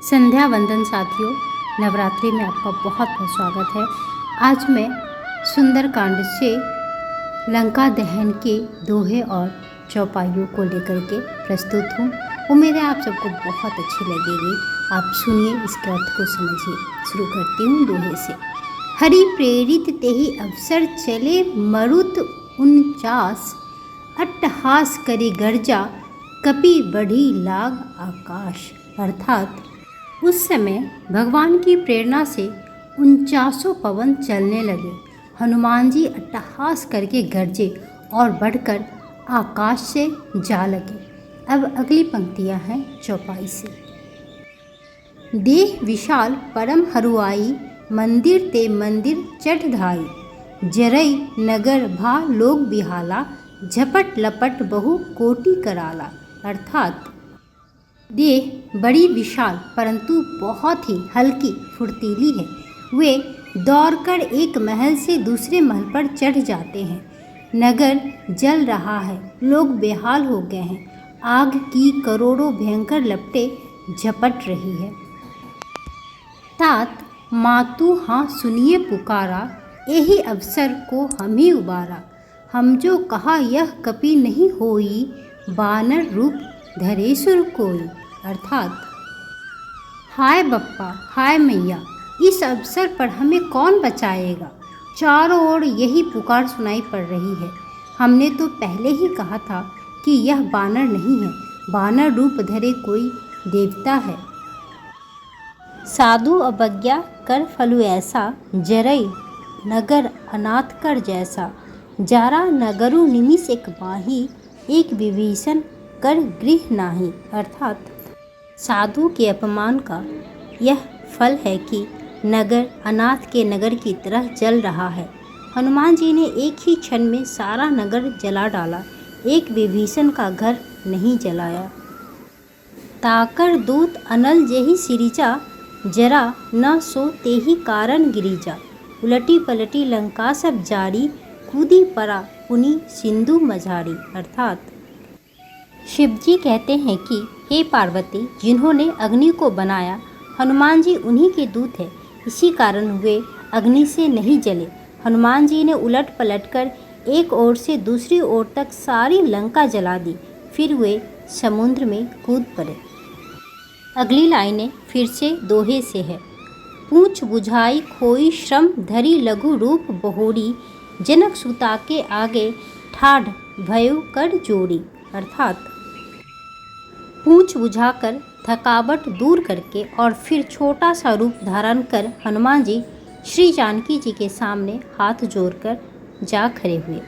संध्या वंदन साथियों, नवरात्रि में आपका बहुत बहुत स्वागत है। आज मैं सुंदरकांड से लंका दहन के दोहे और चौपाइयों को लेकर के प्रस्तुत हूँ। उम्मीद है आप सबको बहुत अच्छी लगेगी। आप सुनिए, इसके अर्थ को समझिए। शुरू करती हूँ दोहे से। हरि प्रेरित तेहि अवसर चले मरुत 49, अट्टहास करे गर्जा कपि बढ़ी लाग आकाश। अर्थात उस समय भगवान की प्रेरणा से 49 पवन चलने लगे। हनुमान जी अट्टहास करके गरजे और बढ़कर आकाश से जा लगे। अब अगली पंक्तियां हैं चौपाई से। देह विशाल परम हरुआई, मंदिर ते मंदिर चढ़ धाई, जरई नगर भा लोग बिहाला, झपट लपट बहु कोटि कराला। अर्थात देह बड़ी विशाल परंतु बहुत ही हल्की फुर्तीली है। वे दौड़कर एक महल से दूसरे महल पर चढ़ जाते हैं। नगर जल रहा है, लोग बेहाल हो गए हैं। आग की करोड़ों भयंकर लपटें झपट रही है। तात मातु हाँ सुनिए पुकारा, यही अवसर को हम ही उबारा। हम जो कहा यह कपि नहीं होई, बानर रूप धरे सुर कोई। अर्थात हाय बप्पा, हाय मैया, इस अवसर पर हमें कौन बचाएगा। चारों ओर यही पुकार सुनाई पड़ रही है। हमने तो पहले ही कहा था कि यह बानर नहीं है, बानर रूप धरे कोई देवता है। साधु अवज्ञा कर फलु ऐसा, जरई नगर अनाथ कर जैसा। जारा नगरु निमिष एक माही, एक विभीषण कर गृह नाही। अर्थात साधु के अपमान का यह फल है कि नगर अनाथ के नगर की तरह जल रहा है। हनुमान जी ने एक ही क्षण में सारा नगर जला डाला, एक विभीषण का घर नहीं जलाया। ताकर दूत अनल जेहि सिरिजा, जरा न सो तेहि कारण गिरिजा। उलटी पलटी लंका सब जारी, कूदी परा पुनि सिंधु मझारी। अर्थात शिवजी कहते हैं कि हे पार्वती, जिन्होंने अग्नि को बनाया, हनुमान जी उन्हीं के दूत हैं, इसी कारण वे अग्नि से नहीं जले। हनुमान जी ने उलट पलट कर एक ओर से दूसरी ओर तक सारी लंका जला दी, फिर वे समुद्र में कूद पड़े। अगली लाइनें फिर से दोहे से है। पूछ बुझाई खोई श्रम धरी लघु रूप बहोरी, जनक सुता के आगे ठाढ़ भयो कर जोड़ी। अर्थात पूछ बुझाकर थकावट दूर करके और फिर छोटा सा रूप धारण कर हनुमान जी श्री जानकी जी के सामने हाथ जोड़कर जा खड़े हुए।